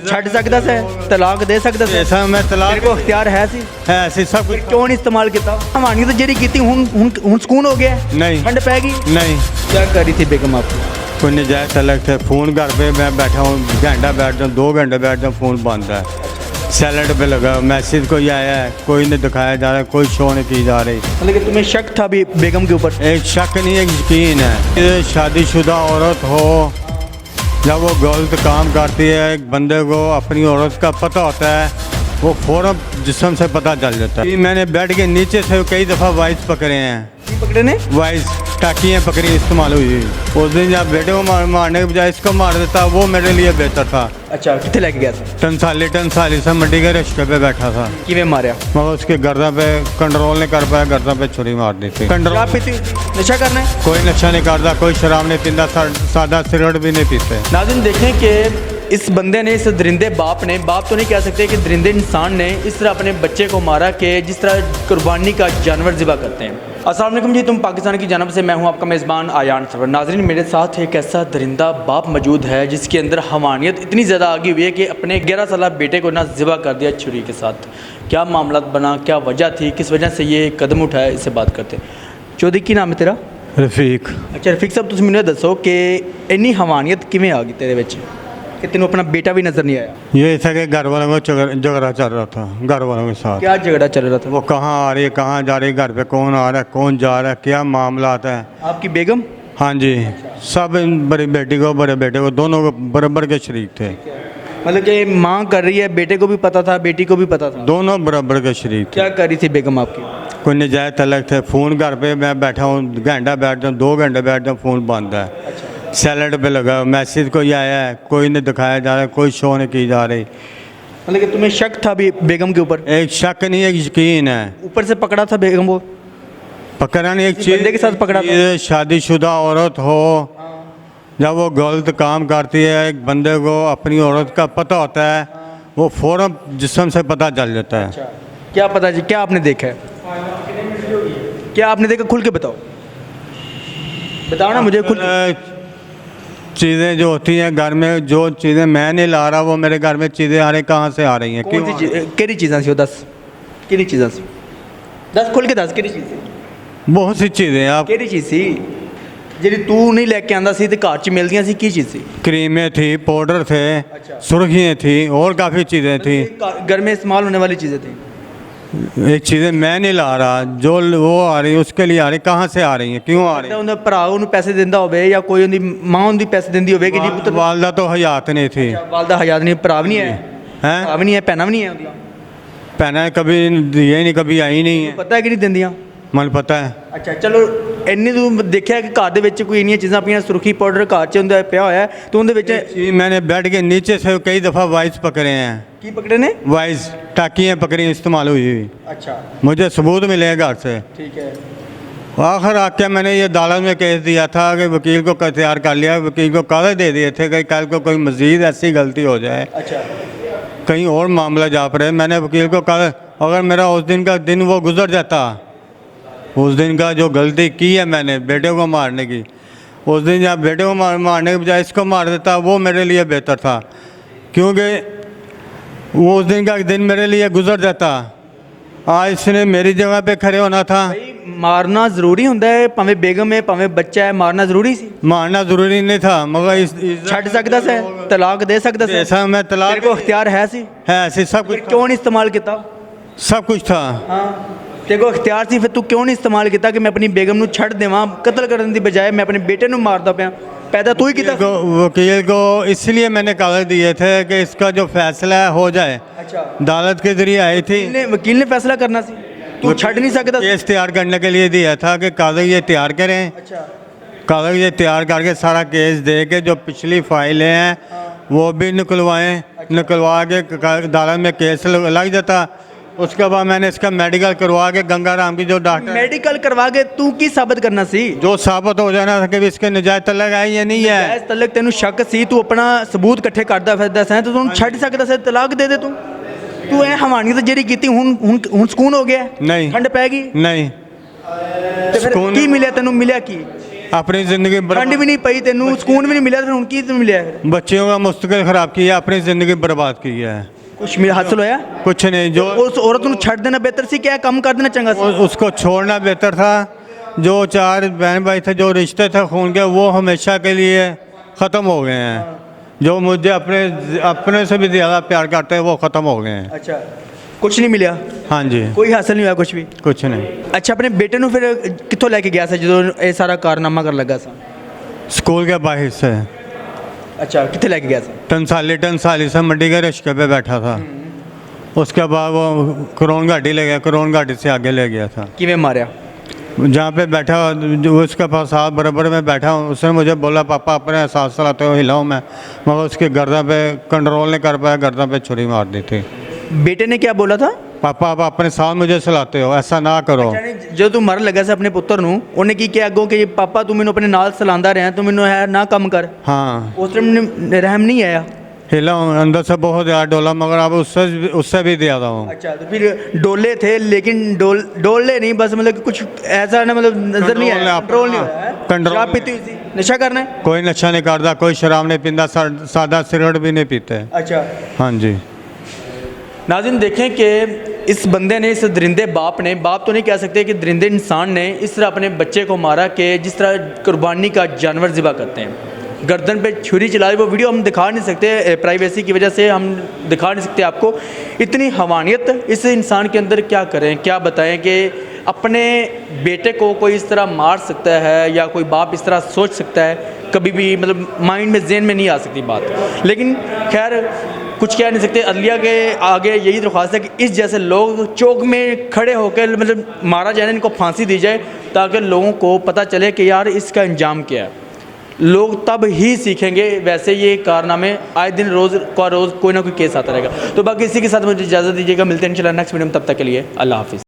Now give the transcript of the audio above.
ਛੱਡ ਸਕਦਾ ਸੀ, ਤਲਾਕ ਦੇ ਸਕਦਾ ਸੀ। ऐसा मैं ਤੇਰੇ तलाक ਕੋਲ ਇਖਤਿਆਰ ਹੈ ਸੀ, है ऐसे सब कुछ ਕਿਉਂ ਨਹੀਂ ਇਸਤੇਮਾਲ ਕੀਤਾ? ਹਵਾਨੀਅਤ ਜਿਹੜੀ ਕੀਤੀ ਹੁਣ ਸਕੂਨ ਹੋ ਗਿਆ? नहीं ਠੰਡ ਪੈ ਗਈ? नहीं क्या कर रही थी बेगम आपकी? कोई नजायज तलक थे। फ़ोन घर पे मैं बैठा हूँ, घंटा बैठ जाऊँ 2 घंटे बैठ जाऊँ, फ़ोन बंद है, साइलेंट पे लगा, मैसेज कोई आया है, कोई नहीं दिखाया जा रहा, कोई शो नहीं की जा रही। मतलब कि तुम्हें शक था भी बेगम के ऊपर? एक शक नहीं, एक यकीन है। ये शादीशुदा औरत हो, जब वो गलत काम करती है, एक बंदे को अपनी औरत का पता होता है, वो फ़ौरन जिस्म से पता चल जाता है। मैंने बेड के नीचे से कई दफ़ा वाइस पकड़े हैं, की पकड़े ने? वाइस टाकियाँ पकड़ी इस्तेमाल हुई। उस दिन जब बेटे को मारने के बजाय इसको मार देता, वो मेरे लिए बेहतर था। अच्छा, कितने लेके गया था? टंसाली से मंडी के रिश्ते पे बैठा था, किवें मारिया? मगर उसके गर्दन पे कंट्रोल नहीं कर पाया, गर्दन पे छुरी मार दी थी। कंट्रोल शराब पीती हुई? नशा करना है? कोई नशा नहीं करता, कोई शराब नहीं पीता, सादा सिगरेट भी नहीं पीते। नाज़रीन देखें कि इस बंदे ने, इस दरिंदे बाप ने, बाप तो नहीं कह सकते कि दरिंदे इंसान ने इस तरह अपने बच्चे को मारा कि जिस तरह कुर्बानी का जानवर ज़िबा करते हैं। अस्सलाम वालेकुम जी, तुम पाकिस्तान की जानब से मैं हूं आपका मेज़बान आयान सरवर। नाज़रीन मेरे साथ एक ऐसा दरिंदा बाप मौजूद है जिसके अंदर हवानियत इतनी ज़्यादा आ गई हुई है कि अपने 11 साल बेटे को ना ज़िबा कर दिया छुरी के साथ। क्या मामला बना, क्या वजह थी, किस वजह से ये कदम उठाया, इससे बात करते हैं। चौधरी की नाम है तेरा? रफीक। अच्छा रफीक साहब, तुम मैंने दसो कि इन्नी हवानियत किवें आ गई तेरे विच कि तेनों अपना बेटा भी नज़र नहीं आया? ये था कि घर वालों को झगड़ा चल रहा था, घर वालों के साथ। क्या झगड़ा चल रहा था? वो कहाँ आ रही है, कहाँ जा रही है, घर पे कौन आ रहा है, कौन जा रहा है, क्या मामला आता है। आपकी बेगम? हाँ जी, सब बड़ी बेटी को बड़े बेटे को दोनों को बराबर के शरीक थे। मतलब कि माँ कर रही है, बेटे को भी पता था, बेटी को भी पता था? दोनों बराबर के शरीक थे। क्या कर रही थी बेगम आपकी? कोई नजायज तलक थे। फ़ोन घर पे मैं बैठा हूँ, घंटा बैठ जाऊँ 2 घंटे बैठ जाऊँ, फ़ोन बंद है, साइलेंट पे लगा, मैसेज कोई आया है, कोई नहीं दिखाया जा रहा, कोई शो नहीं की जा रही। मतलब कि तुम्हें शक था भी बेगम के ऊपर? एक शक नहीं, एक यकीन है। ऊपर से पकड़ा था बेगम को? पकड़ा नहीं, एक बंदे के साथ पकड़ा था? ये शादीशुदा औरत हो, जब वो गलत काम करती है, एक बंदे को अपनी औरत का पता होता है, वो फ़ौरन जिस्म से पता चल जाता है। अच्छा, क्या पता जी, क्या आपने देखा है? क्या आपने देखा, खुल के बताओ, बताओ ना मुझे खुल। चीज़ें जो होती हैं घर में, जो चीज़ें मैं नहीं ला रहा, वो मेरे घर में चीज़ें आ रही, कहाँ से आ रही हैं, कौन सी क्यों? चीज़, केड़ी चीज़ां सी? दस केड़ी चीज़ां सी? दस, खुल के दस, केड़ी चीज़ सी? बहुत सी चीज़ें हैं। आप केड़ी चीज़ सी ਜਿਹੜੀ तू नहीं लेके आंदा सी ते घर च मिलदियां सी? की चीज़ सी? क्रीमें थी, पाउडर थे, अच्छा। सुर्खियाँ थी, और काफ़ी चीज़ें थी। घर में इस्तेमाल होने वाली चीज़ें थी? एक चीज़ें मैं नहीं ला रहा, जो वो आ रही उसके लिए आ रही, कहाँ से आ रही हैं, क्यों आ रही हैं? ਉਹਦਾ ਭਰਾ ਉਹਨੂੰ ਪੈਸੇ ਦਿੰਦਾ ਹੋਵੇ ਜਾਂ ਕੋਈ ਉਹਦੀ ਮਾਂ ਉਹਦੀ ਪੈਸੇ ਦਿੰਦੀ ਹੋਵੇ ਕਿ ਜੀ ਪੁੱਤਰ? वालदा तो हयात नहीं थी। ਵਾਲਦਾ ਹਯਾਤ ਨਹੀਂ, ਭਰਾ ਵੀ ਨਹੀਂ ਹੈ? हैं ਭਰਾ ਵੀ ਨਹੀਂ ਹੈ, ਭੈਣਾਂ ਵੀ ਨਹੀਂ ਹੈ ਉਹਦੀਆਂ? पहना कभी दिए नहीं, कभी आई नहीं है, ਪਤਾ ਹੈ ਕਿ ਨਹੀਂ ਦਿੰਦੀਆਂ? मन पता है। ਅੱਛਾ ਚਲੋ, ਇੰਨੀ ਤੂੰ ਦੇਖਿਆ ਕਿ ਘਰ ਦੇ ਵਿੱਚ ਕੋਈ ਇੰਨੀਆਂ ਚੀਜ਼ਾਂ ਪਈਆਂ, ਸੁਰਖੀ ਪਾਊਡਰ ਘਰ 'ਚ ਹੁੰਦਾ ਪਿਆ ਹੋਇਆ ਹੈ, ਤੇ ਉਹਦੇ ਵਿੱਚ जी, मैंने बेड के नीचे से कई दफ़ा वाइस पकड़े हैं, ਕੀ ਪਕੜੇ ਨੇ? वाइस टाकियाँ पकड़ी इस्तेमाल हुई हुई। अच्छा मुझे सबूत मिले हैं घर से। ठीक है। आखिर आके मैंने ये अदालत में केस दिया था कि वकील को तैयार कर लिया, वकील को कागज दे दिए थे कि कल को कोई मज़ीद ऐसी गलती हो जाए, अच्छा कहीं और मामला जा पड़े। मैंने वकील को कहा अगर मेरा उस दिन का दिन वो गुजर जाता, उस दिन का जो गलती की है मैंने बेटे को मारने की, उस दिन जब बेटे को मारने के बजाय इसको मार देता, वो मेरे लिए बेहतर था, क्योंकि वो उस दिन का दिन मेरे लिए गुजर जाता। आज इसने मेरी जगह पे खड़े होना था। भाई मारना ज़रूरी ਹੁੰਦਾ है, ਭਾਵੇਂ बेगम है ਭਾਵੇਂ ਬੱਚਾ है, मारना ज़रूरी सी? मारना ज़रूरी नहीं था, मगर ਛੱਡ ਸਕਦਾ ਸੀ, ਤਲਾਕ ਦੇ ਸਕਦਾ ਸੀ? ऐसा मैं ਤੇਰੇ तलाक ਕੋਲ ਇਖਤਿਆਰ ਹੈ ਸੀ? है, ऐसे सब ਫਿਰ कुछ ਕਿਉਂ ਨਹੀਂ ਇਸਤੇਮਾਲ ਕੀਤਾ? सब कुछ था। ਹਾਂ ਤੇਰੇ ਕੋਲ ਇਖਤਿਆਰ ਸੀ, ਫਿਰ ਤੂੰ ਕਿਉਂ ਨਹੀਂ ਇਸਤੇਮਾਲ ਕੀਤਾ ਕਿ ਮੈਂ ਆਪਣੀ ਬੇਗਮ ਨੂੰ ਛੱਡ ਦੇਵਾਂ? ਕਤਲ ਕਰਨ ਦੀ ਬਜਾਏ ਮੈਂ ਆਪਣੇ ਬੇਟੇ ਨੂੰ ਮਾਰਦਾ ਪਿਆ। पैदा तू ही किया? वकील को इसलिए मैंने कागज दिए थे कि इसका जो फैसला है हो जाए। अच्छा, अदालत के जरिए आई थी, वकील ने फैसला करना सी, तू छड़ नहीं सकता? केस तैयार करने के लिए दिया था कि कागज ये तैयार करें। अच्छा, कागज ये तैयार करके सारा केस दे के जो पिछली फाइलें हैं वो भी निकलवाएं, निकलवा के अदालत में केस लग जाता। उसके बाद मैंने इसका मेडिकल करवा के गंगाराम की जो डॉक्टर, मेडिकल करवा के तू की साबित करना सी? जो साबित हो जाना था कि इसके नजायज तलक है या नहीं है। इस तलक तेनू शक सी, तू अपना सबूत इकट्ठे करदा फिरदा सैं, तो तू छड़ सकदा सी, तलाक दे दे। तू ए हवानियत ਜਿਹੜੀ ਕੀਤੀ ਹੁਣ ਸਕੂਨ ਹੋ ਗਿਆ? नहीं ਠੰਡ ਪੈ ਗਈ? नहीं ਤੇ ਫਿਰ ਸਕੂਨ- ਕੀ ਮਿਲਿਆ ਤੈਨੂੰ? ਮਿਲਿਆ ਕੀ? अपनी ज़िंदगी ठंड भी नहीं पई तेनू सुकून भी नहीं मिला फिर उनकी तो मिला बच्चियों का मुस्तकिल ख़राब किया, अपनी ज़िंदगी बर्बाद की है। कुछ हासिल होया कुछ नहीं। जो उस औरत ਨੂੰ ਛੱਡ देना बेहतर सी क्या कम कर देना चंगा सी उसको छोड़ना बेहतर था। जो 4 बहन भाई थे, जो रिश्ते थे खून के, वो हमेशा के लिए ख़त्म हो गए हैं। जो मुझे अपने से भी ज़्यादा प्यार करते हैं वो ख़त्म हो गए हैं। अच्छा कुछ नहीं मिला हाँ जी, ਕੋਈ ਹਾਸਲ ਨਹੀਂ ਹੋਇਆ ਕੁਝ ਵੀ कुछ नहीं। ਅੱਛਾ ਆਪਣੇ ਬੇਟੇ ਨੂੰ ਫਿਰ ਕਿੱਥੋਂ ਲੈ ਕੇ ਗਿਆ ਸੀ ਜਦੋਂ ਇਹ ਸਾਰਾ ਕਾਰਨਾਮਾ ਕਰਨ ਲੱਗਾ ਸੀ स्कूल के बाहर से ਅੱਛਾ ਕਿੱਥੇ ਲੈ ਕੇ ਗਿਆ ਸੀ टनसाली से मंडी के रिश्के पे बैठा था। उसके बाद वो करोन घाटी ले गया, करोन घाटी से आगे ले गया था। ਕਿਵੇਂ ਮਾਰਿਆ जहाँ पे बैठा जो उसके पास साथ बराबर में बैठा हूँ, उसने मुझे बोला पापा अपने एहसास चलाते हो हिलाओ मैं, मगर उसकी गर्दन पे कंट्रोल नहीं कर पाया, गर्दन पे छुरी मार दी थी। बेटे ने क्या बोला था पापा आप अपने साथ मुझे चलाते हो, ऐसा ना करो। ਜਦੋਂ ਤੂੰ ਮਰਨ ਲੱਗਾ ਸੀ ਆਪਣੇ ਪੁੱਤਰ ਨੂੰ ਉਹਨੇ ਕੀ ਕਿਹਾ ਅੱਗੋਂ ਕਿ ਪਾਪਾ ਤੂੰ ਮੈਨੂੰ ਆਪਣੇ ਨਾਲ ਸਲਾਉਂਦਾ ਰਿਹਾ ਤੂੰ ਮੈਨੂੰ ਹੈ ਨਾ ਕੰਮ ਕਰ हाँ, ਉਸ ਟਾਈਮ ਰਹਿਮ नहीं आया हिला हूँ, अंदर से बहुत ज़्यादा डोला, मगर अब उससे भी ज़्यादा हूँ। अच्छा तो फिर डोले थे लेकिन डोले नहीं बस मतलब कि कुछ ऐसा ना मतलब नजर नहीं आया कंट्रोल नहीं होया कंट्रोल शराब पीती हुई थी नशा करना है कोई नशा नहीं करता, कोई शराब नहीं पीता, सादा सिगरेट भी नहीं पीते। अच्छा हाँ जी। नाज़रीन देखें कि इस बंदे ने, इस दरिंदे बाप ने, बाप तो नहीं कह सकते कि दरिंदे इंसान ने इस तरह अपने बच्चे को मारा कि जिस तरह कुर्बानी का जानवर ज़िबा करते हैं, गर्दन पे छुरी चला दी। वो वीडियो हम दिखा नहीं सकते, प्राइवेसी की वजह से हम दिखा नहीं सकते आपको। इतनी हवानियत इस इंसान के अंदर क्या करें, क्या बताएं कि अपने बेटे को कोई इस तरह मार सकता है या कोई बाप इस तरह सोच सकता है, कभी भी मतलब माइंड में जहन में नहीं आ सकती बात। लेकिन खैर कुछ कह नहीं सकते। अदलिया के आगे यही दरख्वास्त है कि इस जैसे लोग चौक में खड़े होकर मतलब मारा जाए, इनको फांसी दी जाए ताकि लोगों को पता चले कि यार इसका अंजाम क्या है। लोग तब ही सीखेंगे। वैसे ये कारनामे आए दिन रोज़ कोई ना कोई केस आता रहेगा। तो बाकी इसी के साथ मुझे इजाज़त दीजिएगा, मिलते हैं इंशाल्लाह नेक्स्ट वीडियो में, तब तक के लिए अल्लाह हाफिज़।